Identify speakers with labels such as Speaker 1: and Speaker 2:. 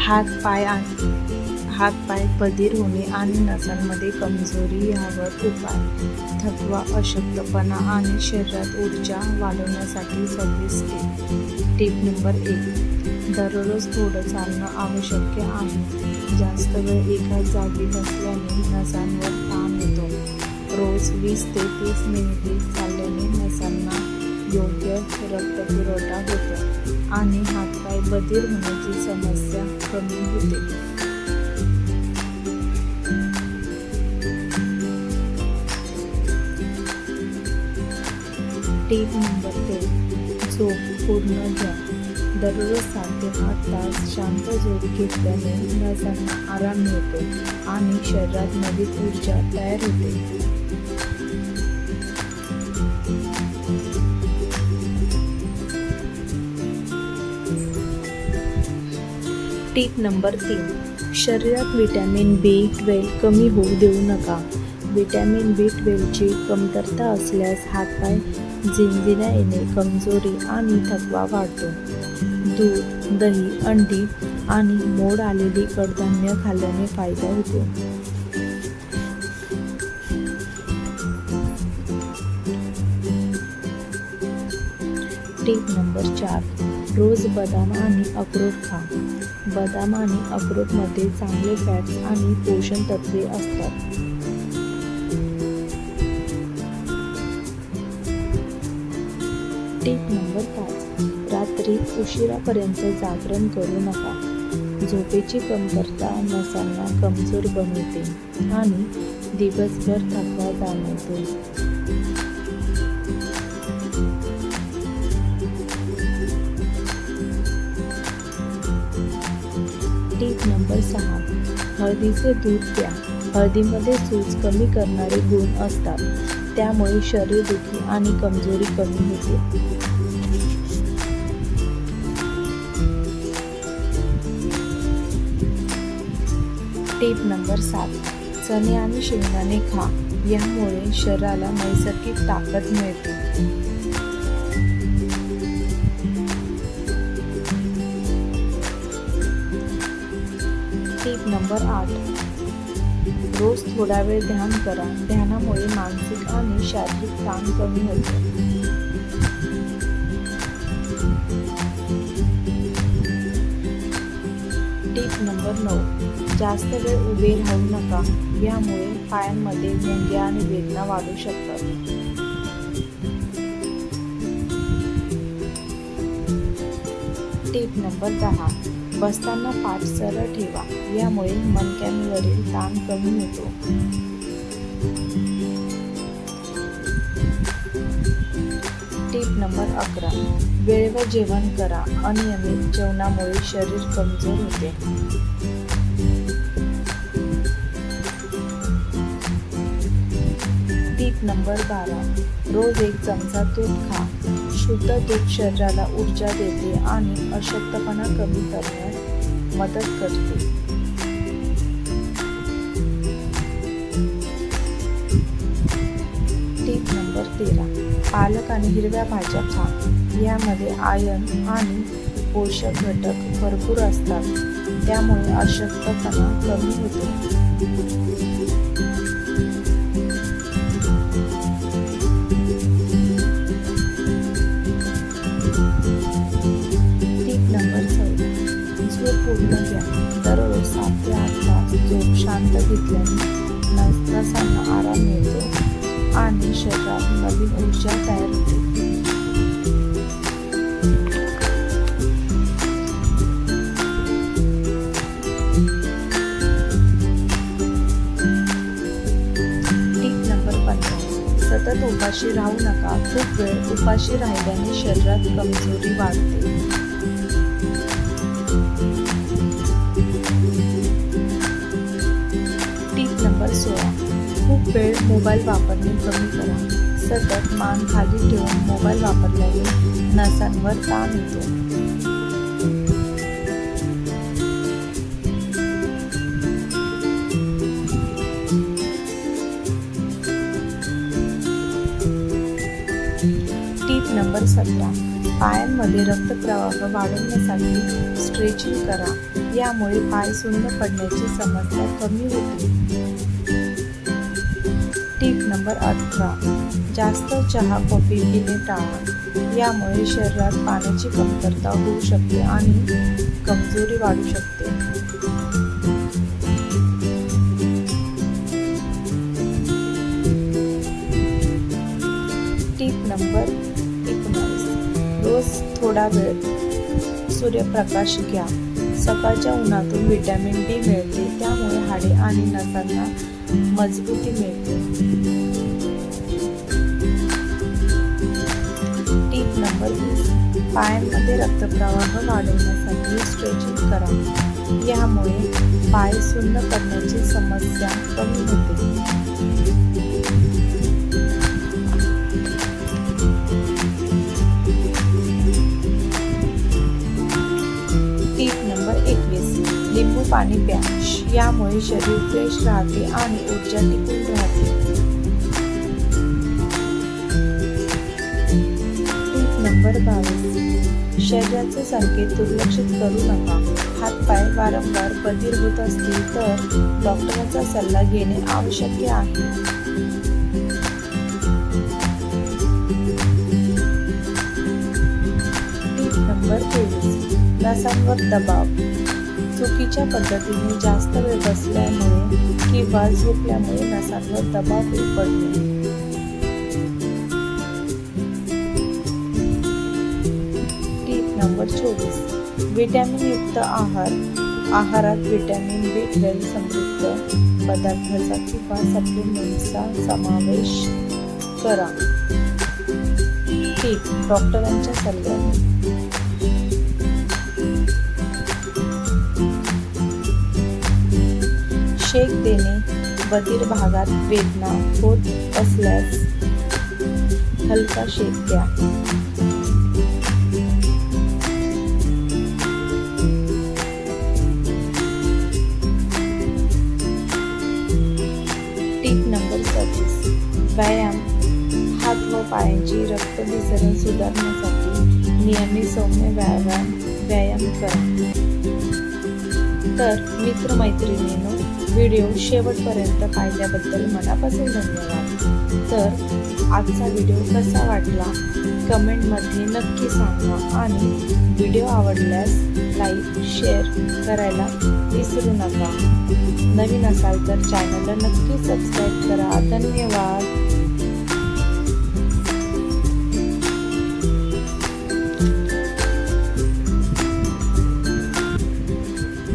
Speaker 1: हातपाय बधीर होणे आणि नसांमध्ये कमजोरी यावर उपाय. थकवा, अशक्तपणा आणि शरीरात ऊर्जा वाढवण्यासाठी 26 टिप नंबर 1. दररोज थोडं चालणं आवश्यक आहे. जास्त वेळ एकाच जागी बसल्याने नसांवर ताण येतो. रोज 20 ते 30 मिनिटे चालल्याने नसांना योग्य रक्तपुरवठा होतो आणि हातपाय बधीर होण्याची समस्या कमी होते. Tip number 2. झोप पूर्ण घ्या. दररोज 7 ते 8 तास शांत झोप घेतल्याने नसांना आराम मिळतो आणि शरीरात नवीन ऊर्जा तयार होते. Tip number 3. शरीरात व्हिटॅमिन B12 कमी होऊ देऊ नका. व्हिटॅमिन B12 ची कमतरता असल्यास हातपाय झिंझिण्या येणे, कमजोरी आणि थकवा वाढतो. दूध, दही, अंडी आणि मोड आलेली कडधान्य खाल्ल्याने फायदा होतो. Tip number 4. रोज बदाम आणि अक्रोड खा. बदाम आणि अक्रोडमध्ये चांगले फॅट्स आणि पोषण तत्वे असतात. Tip number 5. रात्री उशिरापर्यंत जागरण करू नका. झोपेची कमतरता नसांना कमजोर बनवते आणि दिवसभर थकवा जाणवतो. Tip number 6. हळदीचे दूध प्या. हळदीमध्ये सूज कमी करणारे गुण असतात, त्यामुळे शरीरदुखी आणि कमजोरी कमी होते. Tip number 7. चणे आणि शेंगदाणे खा. यामुळे शरीराला नैसर्गिक ताकद मिळते. Tip number 8. रोज थोडा वेळ ध्यान करा. ध्यानामुळे मानसिक आणि शारीरिक ताण कमी होतो. Tip number 9. जास्त वेळ उभे राहू नका. यामुळे पायांमध्ये मुंग्या आणि वेदना वाढू शकतात. Tip number 10. बसताना पाठ सरळ ठेवा. यामुळे मणक्यांवरील ताण कमी होतो. Tip number 11. वेळेवर जेवण करा. अनियमित जेवणामुळे शरीर कमजोर होते. Tip number 12. रोज 1 चमचा तूप खा. शुद्ध तूप शरीराला ऊर्जा देते आणि अशक्तपणा कमी करण्यास मदत करते. Tip number 13. पालक आणि हिरव्या भाज्या खा. यामध्ये आयर्न आणि पोषक घटक भरपूर असतात, त्यामुळे अशक्तपणा कमी होतो. पूर्ण घ्या. दररोज 7 ते 8 तास झोप शांत घेतल्याने नसांना आराम मिळतो आणि शरीरात नवीन ऊर्जा तयार होते. Tip number 15. सतत उपाशी राहू नका. खूप वेळ उपाशी राहिल्याने शरीरात कमजोरी वाढते. Tip number 16. खूप वेळ मोबाईल वापरणे कमी करा. सतत मान खाली ठेवून मोबाईल वापरल्याने नसांवर ताण येतो. Tip number 17. पायांमध्ये पायांमध्ये रक्तप्रवाह वाढवण्यासाठी स्ट्रेचिंग करा. यामुळे पाय सुन्न पडण्याची समस्या कमी होते. Tip number 18. जास्त चहा कॉफी पिणे टाळा. यामुळे शरीरात पाण्याची कमतरता होऊ शकते आणि कमजोरी वाढू शकते. Tip number 19. रोज थोडा वेळ सूर्यप्रकाश घ्या. सकाळच्या उन्हातून व्हिटॅमिन डी मिळते, त्यामुळे हाडे आणि नसांना मजबूती मिळते. Tip number 20. पायांमध्ये रक्तप्रवाह वाढवण्यासाठी स्ट्रेचिंग करा. यामुळे पाय सुन्न करण्याची समस्या कमी होते. Tip number 21. लिंबू पाणी प्या. यामुळे शरीर फ्रेश राहते आणि ऊर्जा टिकून राहते. Tip number 22. शरीराचे संकेत दुर्लक्षित करू नका. हातपाय वारंवार बधीर होत असतील तर डॉक्टरांचा सल्ला घेणे आवश्यक आहे. Tip number 23. नसांवर दबाव. चुकीच्या पद्धतीने जास्त वेळ बसल्यामुळे किंवा झोपल्यामुळे नसांवर दबाव पडणे. Tip number 24. व्हिटॅमिन युक्त आहार. आहारात व्हिटॅमिन B12 समृद्ध पदार्थांचा किंवा सप्लिमेंट्सचा समावेश करा. टिप डॉक्टरांच्या सल्ल्याने. शेक देणे. बधीर भागात वेदना होत असल्यास हलका शेक द्या. Tip number 25. व्यायाम. हात व पायांची रक्तभिसरण सुधारण्यासाठी नियमित सौम्य व्यायाम करा. तर मित्रमैत्रिणींनो, व्हिडिओ शेवटपर्यंत पाहिल्याबद्दल मनापासून धन्यवाद. तर आजचा व्हिडिओ कसा वाटला कमेंटमध्ये नक्की सांगा आणि व्हिडिओ आवडल्यास लाईक शेअर करायला विसरू नका. नवीन असाल तर चॅनलला नक्की सबस्क्राईब करा. धन्यवाद.